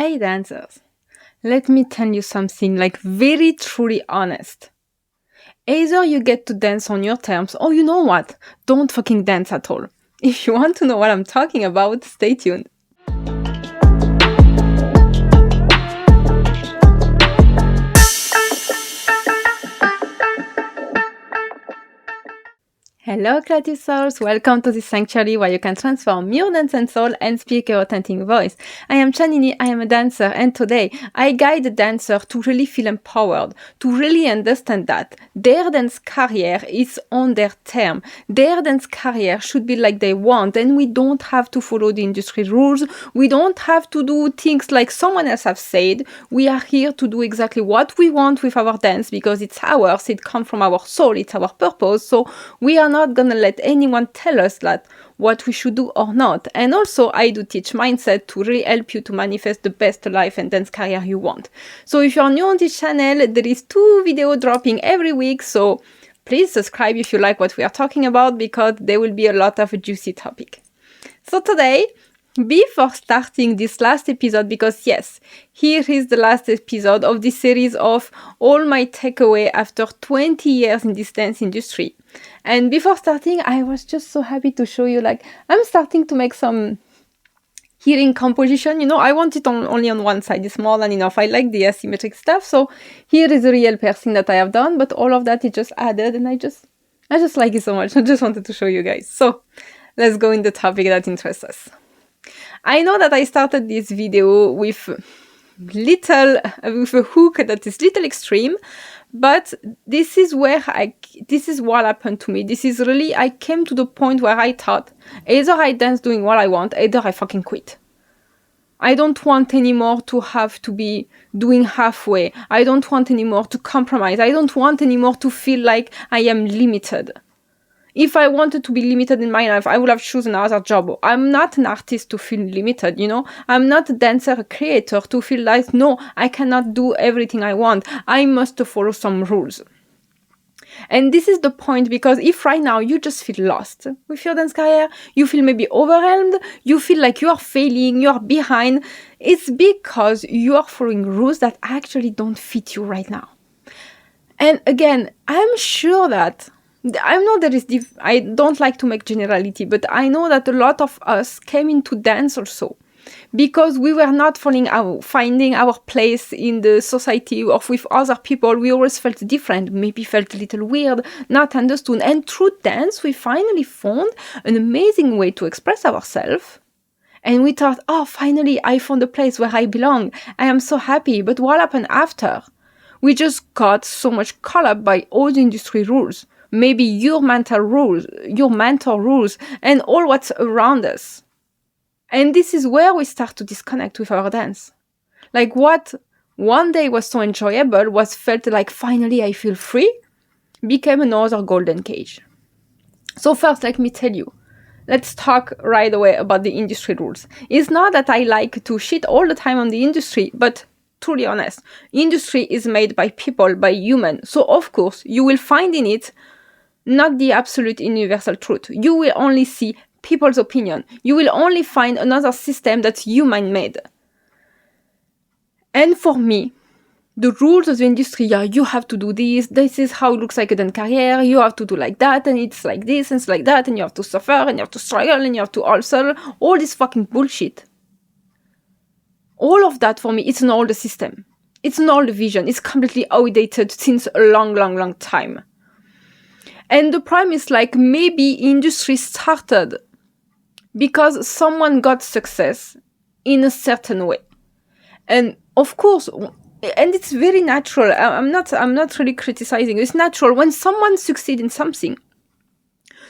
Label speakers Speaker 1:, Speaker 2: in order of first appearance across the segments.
Speaker 1: Hey dancers, let me tell you something like very truly honest. Either you get to dance on your terms or you know what, don't fucking dance at all. If you want to know what I'm talking about, stay tuned. Hello creative souls, welcome to this sanctuary where you can transform your dance and soul and speak your authentic voice. I am Chanini, I am a dancer, and today I guide the dancer to really feel empowered, to really understand that their dance career is on their term. Their dance career should be like they want, and we don't have to follow the industry rules. We don't have to do things like someone else has said. We are here to do exactly what we want with our dance because it's ours, it comes from our soul, it's our purpose. So we are not gonna let anyone tell us that what we should do or not. And also I do teach mindset to really help you to manifest the best life and dance career you want. So if you're new on this channel, there is 2 videos dropping every week, so please subscribe if you like what we are talking about because there will be a lot of juicy topic. So today, before starting this last episode, because yes, here is the last episode of this series of all my takeaway after 20 years in this dance industry. And before starting, I was just so happy to show you, like, I'm starting to make some hearing composition. You know, I want it only on one side. It's more than enough. I like the asymmetric stuff. So here is a real piercing that I have done, but all of that is just added, and I just like it so much. I just wanted to show you guys. So let's go in the topic that interests us. I know that I started this video with a hook that is little extreme, but this is what happened to me. This is really, I came to the point where I thought, either I dance doing what I want, either I fucking quit. I don't want anymore to have to be doing halfway. I don't want anymore to compromise. I don't want anymore to feel like I am limited. If I wanted to be limited in my life, I would have chosen another job. I'm not an artist to feel limited, you know? I'm not a dancer, a creator to feel like, no, I cannot do everything I want. I must follow some rules. And this is the point, because if right now you just feel lost with your dance career, you feel maybe overwhelmed, you feel like you are failing, you are behind, it's because you are following rules that actually don't fit you right now. And again, I'm sure that I know I don't like to make generality, but I know that a lot of us came into dance also because we were not finding our place in the society or with other people. We always felt different, maybe felt a little weird, not understood. And through dance, we finally found an amazing way to express ourselves. And we thought, oh, finally, I found a place where I belong. I am so happy. But what happened after? We just got so much caught up by all the industry rules. Maybe your mental rules, and all what's around us. And this is where we start to disconnect with our dance. Like what one day was so enjoyable, felt like finally I feel free, became another golden cage. So first, let me tell you, let's talk right away about the industry rules. It's not that I like to shit all the time on the industry, but truly honest, industry is made by people, by humans. So of course, you will find in it not the absolute universal truth. You will only see people's opinion. You will only find another system that's human-made. And for me, the rules of the industry are, you have to do this is how it looks like a dance career, you have to do like that, and it's like this, and it's like that, and you have to suffer, and you have to struggle, and you have to hustle, all this fucking bullshit. All of that for me, it's an old system. It's an old vision. It's completely outdated since a long, long, long time. And the problem is, like, maybe industry started because someone got success in a certain way. And of course, and it's very natural. I'm not really criticizing. It's natural when someone succeeds in something.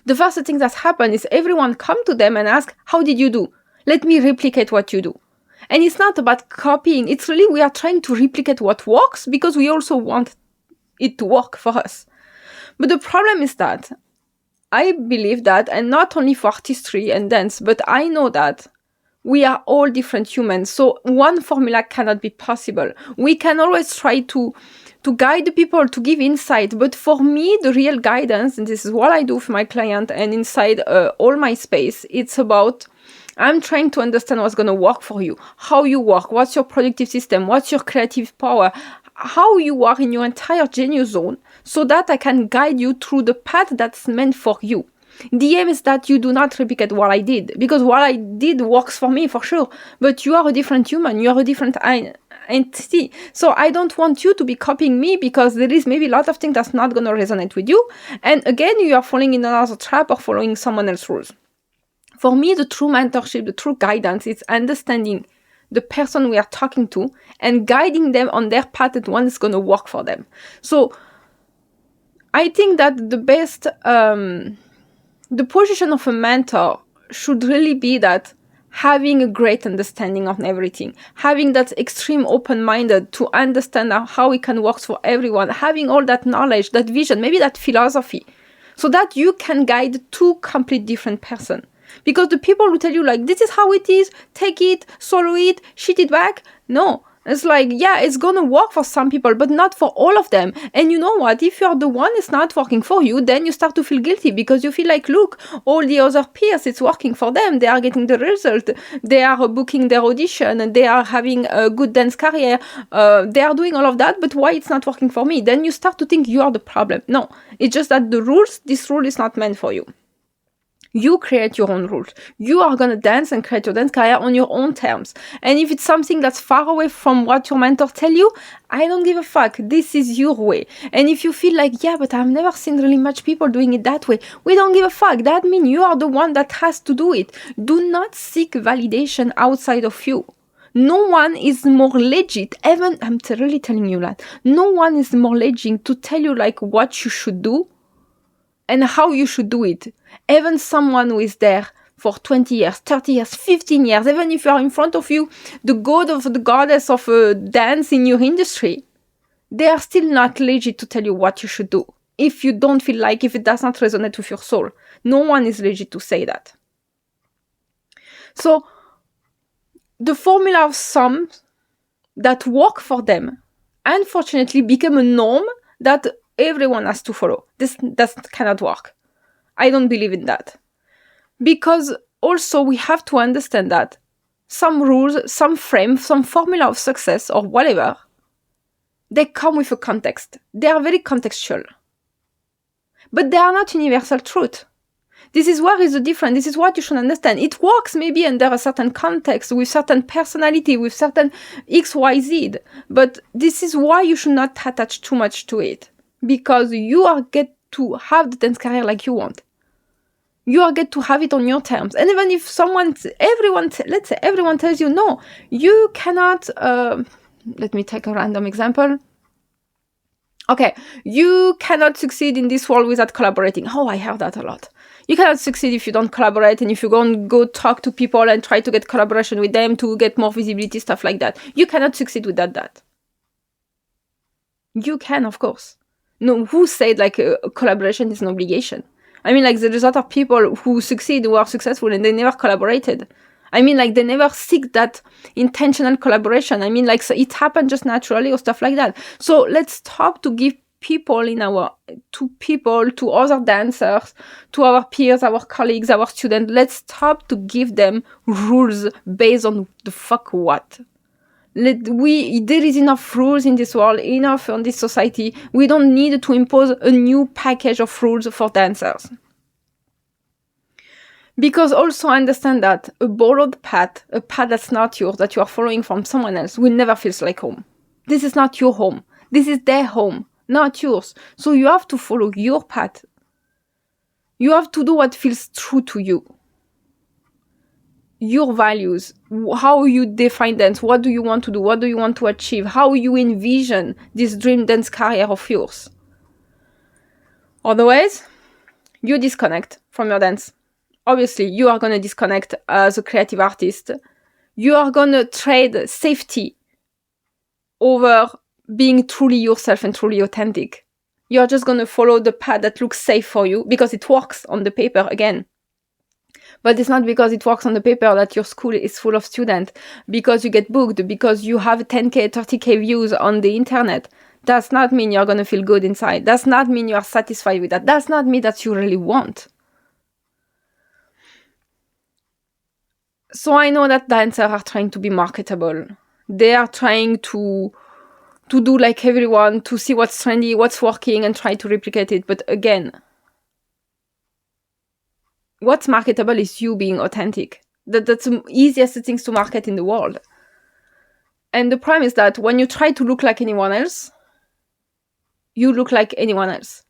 Speaker 1: The first thing that happens is everyone come to them and ask, how did you do? Let me replicate what you do. And it's not about copying. It's really, we are trying to replicate what works because we also want it to work for us. But the problem is that I believe that, and not only for artistry and dance, but I know that we are all different humans. So one formula cannot be possible. We can always try to guide the people, to give insight. But for me, the real guidance, and this is what I do for my client and inside all my space, it's about I'm trying to understand what's going to work for you, how you work, what's your productive system, what's your creative power, how you are in your entire genius zone, so that I can guide you through the path that's meant for you. The aim is that you do not replicate what I did, because what I did works for me for sure, but you are a different human, you are a different entity. So I don't want you to be copying me, because there is maybe a lot of things that's not going to resonate with you. And again, you are falling in another trap of following someone else's rules. For me, the true mentorship, the true guidance is understanding the person we are talking to and guiding them on their path that one is going to work for them. So I think that the best, the position of a mentor should really be that having a great understanding of everything, having that extreme open-minded to understand how it can work for everyone, having all that knowledge, that vision, maybe that philosophy, so that you can guide two complete different persons. Because the people who tell you like, this is how it is, take it, swallow it, shit it back. No, it's like, yeah, it's going to work for some people, but not for all of them. And you know what? If you're the one it's not working for you, then you start to feel guilty, because you feel like, look, all the other peers, it's working for them. They are getting the result. They are booking their audition and they are having a good dance career. They are doing all of that, but why it's not working for me? Then you start to think you are the problem. No, it's just that this rule is not meant for you. You create your own rules. You are going to dance and create your dance career on your own terms. And if it's something that's far away from what your mentor tell you, I don't give a fuck. This is your way. And if you feel like, yeah, but I've never seen really much people doing it that way, we don't give a fuck. That means you are the one that has to do it. Do not seek validation outside of you. No one is more legit, even, I'm really telling you that, no one is more legit to tell you like what you should do and how you should do it. Even someone who is there for 20 years, 30 years, 15 years, even if you are in front of you, the god of the goddess of dance in your industry, they are still not legit to tell you what you should do. If you don't feel like, if it does not resonate with your soul, no one is legit to say that. So the formula of some that work for them, unfortunately, become a norm that everyone has to follow. This cannot work. I don't believe in that. Because also we have to understand that some rules, some frame, some formula of success or whatever, they come with a context. They are very contextual. But they are not universal truth. This is where is the difference. This is what you should understand. It works maybe under a certain context, with certain personality, with certain XYZ. But this is why you should not attach too much to it. Because you are get to have the dance career like you want. You are get to have it on your terms. And even if let's say everyone tells you, no, you cannot, let me take a random example. Okay, you cannot succeed in this world without collaborating. Oh, I hear that a lot. You cannot succeed if you don't collaborate, and if you don't go talk to people and try to get collaboration with them to get more visibility, stuff like that. You cannot succeed without that. You can, of course. No, who said like collaboration is an obligation? I mean, like there's a lot of people who succeed, who are successful, and they never collaborated. I mean, like they never seek that intentional collaboration. I mean, like so it happened just naturally or stuff like that. So let's stop to give people to other dancers, to our peers, our colleagues, our students. Let's stop to give them rules based on the fuck what. There is enough rules in this world, enough on this society. We don't need to impose a new package of rules for dancers. Because also understand that a borrowed path, a path that's not yours, that you are following from someone else, will never feel like home. This is not your home. This is their home, not yours. So you have to follow your path. You have to do what feels true to you. Your values, how you define dance, what do you want to do, what do you want to achieve, how you envision this dream dance career of yours. Otherwise, you disconnect from your dance. Obviously, you are going to disconnect as a creative artist. You are going to trade safety over being truly yourself and truly authentic. You're just going to follow the path that looks safe for you because it works on the paper again. But it's not because it works on the paper that your school is full of students, because you get booked, because you have 10K, 30K views on the internet. Does not mean you're going to feel good inside. Does not mean you are satisfied with that. Does not mean that you really want. So I know that dancers are trying to be marketable. They are trying to do like everyone, to see what's trendy, what's working, and try to replicate it. But again, what's marketable is you being authentic. That's the easiest things to market in the world. And the problem is that when you try to look like anyone else, you look like anyone else.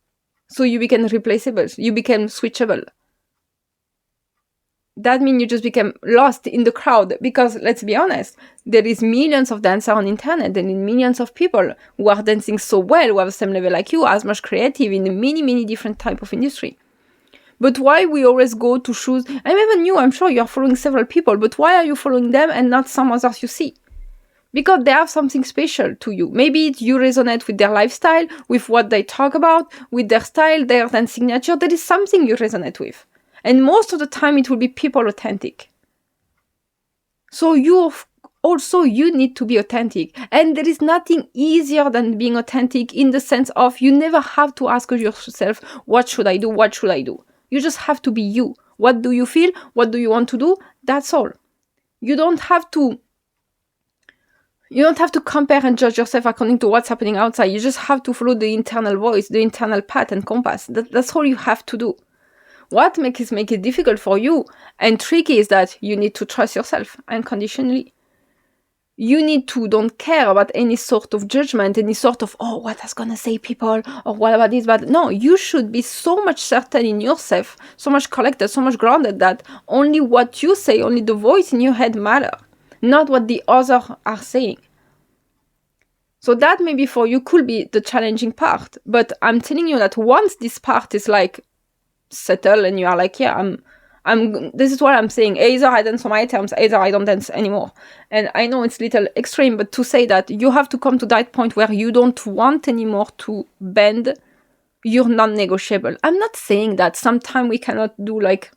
Speaker 1: So you become replaceable. You become switchable. That means you just become lost in the crowd, because let's be honest, there is millions of dancers on internet and millions of people who are dancing so well, who have the same level like you, as much creative in many different type of industry. But why we always go to choose, and even you, I'm sure you are following several people, but why are you following them and not some others you see? Because they have something special to you. Maybe you resonate with their lifestyle, with what they talk about, with their style, their dance signature. There is something you resonate with. And most of the time it will be people authentic. So you need to be authentic. And there is nothing easier than being authentic, in the sense of you never have to ask yourself, what should I do? What should I do? You just have to be you. What do you feel? What do you want to do? That's all. You don't have to compare and judge yourself according to what's happening outside. You just have to follow the internal voice, the internal path and compass. That's all you have to do. What make it difficult for you and tricky is that you need to trust yourself unconditionally. You need to don't care about any sort of judgment, any sort of, oh, what is gonna say people, or what about this, but no, you should be so much certain in yourself, so much collected, so much grounded, that only what you say, only the voice in your head matter, not what the others are saying. So that maybe for you could be the challenging part, but I'm telling you that once this part is like settle and you are like, yeah, this is what I'm saying, either I dance on my terms, either I don't dance anymore. And I know it's a little extreme, but to say that you have to come to that point where you don't want anymore to bend your non-negotiable. I'm not saying that sometimes we cannot do like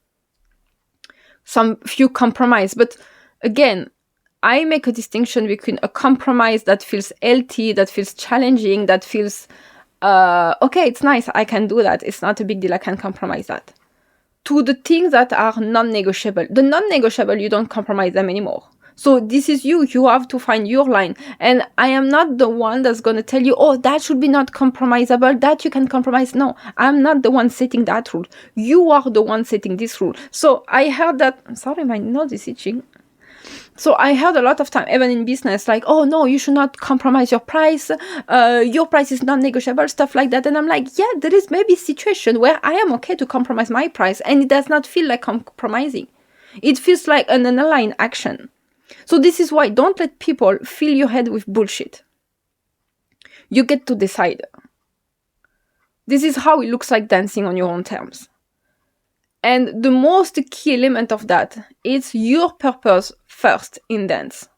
Speaker 1: some few compromise, but again, I make a distinction between a compromise that feels healthy, that feels challenging, that feels okay, it's nice, I can do that, it's not a big deal, I can compromise that, to the things that are non-negotiable. The non-negotiable, you don't compromise them anymore. So this is you have to find your line. And I am not the one that's going to tell you, oh, that should be not compromisable, that you can compromise. No, I'm not the one setting that rule. You are the one setting this rule. So I heard that, sorry, my nose is itching. So I heard a lot of time, even in business, like, oh no, you should not compromise your price is non-negotiable, stuff like that. And I'm like, yeah, there is maybe a situation where I am okay to compromise my price, and it does not feel like compromising. It feels like an aligned action. So this is why don't let people fill your head with bullshit. You get to decide. This is how it looks like dancing on your own terms. And the most key element of that is your purpose first in dance.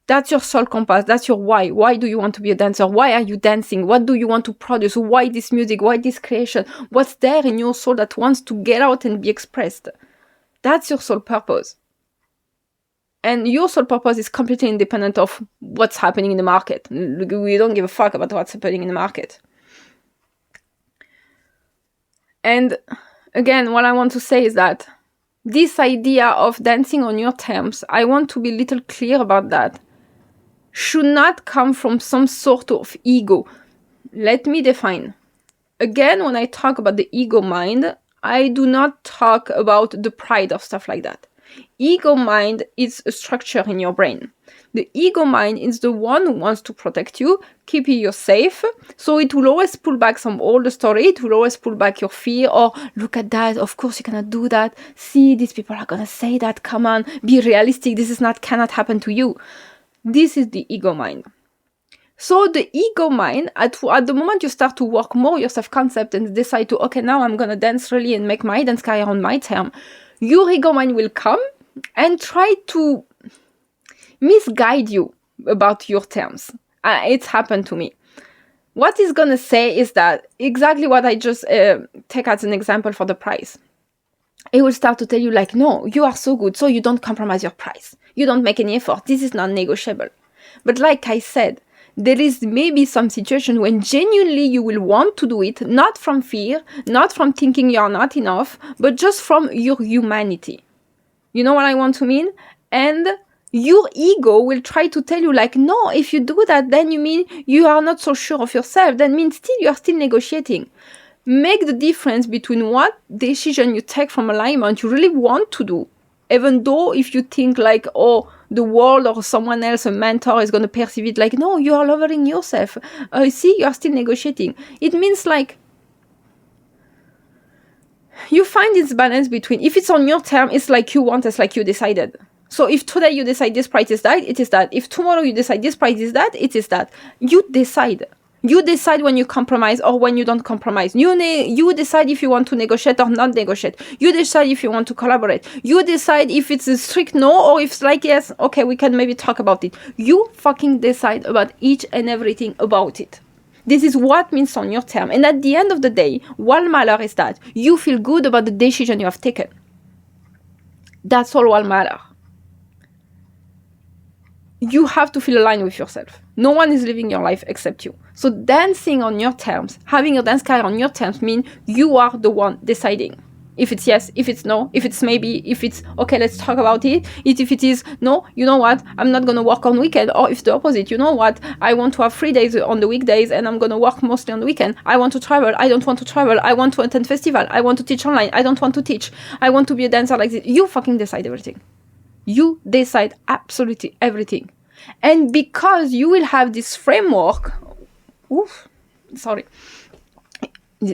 Speaker 1: That's your soul compass. That's your why. Why do you want to be a dancer? Why are you dancing? What do you want to produce? Why this music? Why this creation? What's there in your soul that wants to get out and be expressed? That's your soul purpose. And your soul purpose is completely independent of what's happening in the market. We don't give a fuck about what's happening in the market. And again, what I want to say is that this idea of dancing on your terms, I want to be a little clear about that, should not come from some sort of ego. Let me define. Again, when I talk about the ego mind, I do not talk about the pride of stuff like that. Ego mind is a structure in your brain. The ego mind is the one who wants to protect you, keep you safe. So it will always pull back some older story. It will always pull back your fear. Or look at that. Of course you cannot do that. See, these people are gonna say that. Come on, be realistic. This cannot happen to you. This is the ego mind. So the ego mind, at the moment you start to work more your self-concept and decide to, okay, now I'm gonna dance really and make my dance career on my term, your ego mind will come and try to misguide you about your terms. It's happened to me. What it's gonna say is that exactly what I just take as an example for the price. It will start to tell you like, no, you are so good, so you don't compromise your price. You don't make any effort. This is not negotiable. But like I said, there is maybe some situation when genuinely you will want to do it, not from fear, not from thinking you're not enough, but just from your humanity. You know what I want to mean? And your ego will try to tell you like, no, if you do that, then you mean you are not so sure of yourself. That means still you are still negotiating. Make the difference between what decision you take from alignment you really want to do. Even though if you think like, oh, the world or someone else, a mentor, is going to perceive it like, no, you are lowering yourself. See, you are still negotiating. It means like, you find this balance between, if it's on your term, it's like you want, it's like you decided. So if today you decide this price is that, it is that. If tomorrow you decide this price is that, it is that. You decide. You decide when you compromise or when you don't compromise. You decide if you want to negotiate or not negotiate. You decide if you want to collaborate. You decide if it's a strict no or if it's like, yes, okay, we can maybe talk about it. You fucking decide about each and everything about it. This is what means on your term. And at the end of the day, what matters is that you feel good about the decision you have taken. That's all what matters. You have to feel aligned with yourself. No one is living your life except you. So dancing on your terms, having a dance career on your terms means you are the one deciding. If it's yes, if it's no, if it's maybe, if it's okay, let's talk about it. If it is no, you know what, I'm not going to work on weekend. Or if the opposite, you know what, I want to have 3 days on the weekdays and I'm going to work mostly on the weekend. I want to travel. I don't want to travel. I want to attend festival. I want to teach online. I don't want to teach. I want to be a dancer like this. You fucking decide everything. You decide absolutely everything. And because you will have this framework,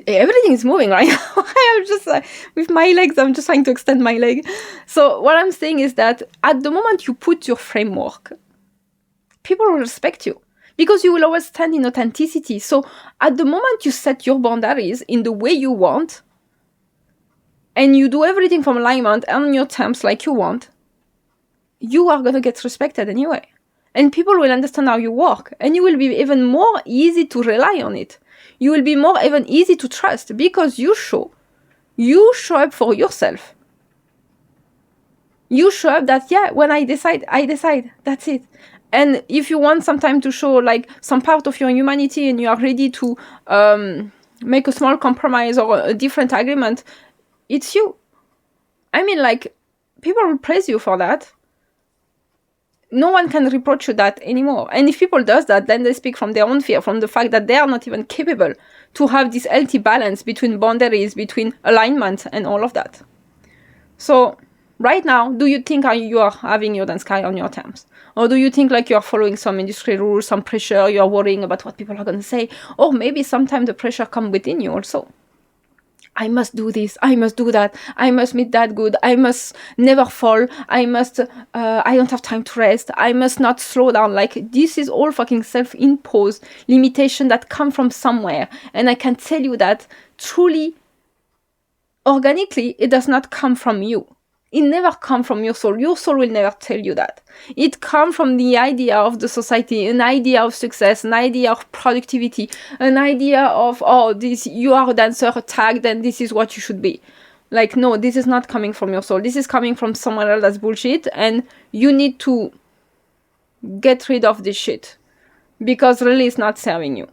Speaker 1: everything is moving right now. I'm just with my legs, I'm just trying to extend my leg. So what I'm saying is that at the moment you put your framework, people will respect you because you will always stand in authenticity. So at the moment you set your boundaries in the way you want and you do everything from alignment and on your terms like you want, you are going to get respected anyway. And people will understand how you work. And you will be even more easy to rely on it. You will be more even easy to trust because you show up for yourself. You show up that, yeah, when I decide, that's it. And if you want some time to show like some part of your humanity and you are ready to make a small compromise or a different agreement, it's you. I mean, like, people will praise you for that. No one can reproach you that anymore. And if people does that, then they speak from their own fear, from the fact that they are not even capable to have this healthy balance between boundaries, between alignment and all of that. So right now, do you think you are having your dance career on your terms? Or do you think like you are following some industry rules, some pressure, you are worrying about what people are going to say? Or maybe sometimes the pressure comes within you also. I must do this, I must do that, I must meet that good, I must never fall, I don't have time to rest, I must not slow down. Like, this is all fucking self-imposed limitation that come from somewhere. And I can tell you that truly, organically, it does not come from you. It never comes from your soul. Your soul will never tell you that. It comes from the idea of the society, an idea of success, an idea of productivity, an idea of, oh, this, you are a dancer, tag, then this is what you should be. Like, no, this is not coming from your soul. This is coming from someone else that's bullshit, and you need to get rid of this shit because really it's not serving you.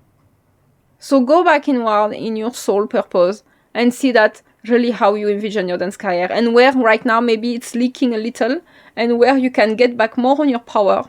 Speaker 1: So go back inward in your soul purpose and see that really how you envision your dance career and where right now maybe it's leaking a little and where you can get back more on your power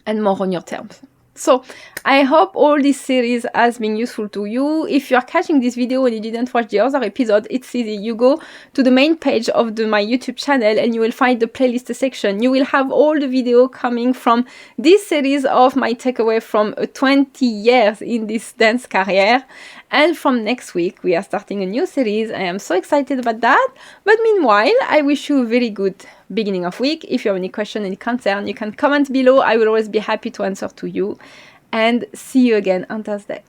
Speaker 1: and more on your terms. So I hope all this series has been useful to you. If you are catching this video and you didn't watch the other episode, it's easy. You go to the main page of my YouTube channel and you will find the playlist section. You will have all the video coming from this series of my takeaway from 20 years in this dance career. And from next week, we are starting a new series. I am so excited about that. But meanwhile, I wish you a very good beginning of week. If you have any question, any concern, you can comment below. I will always be happy to answer to you. And see you again on Thursday.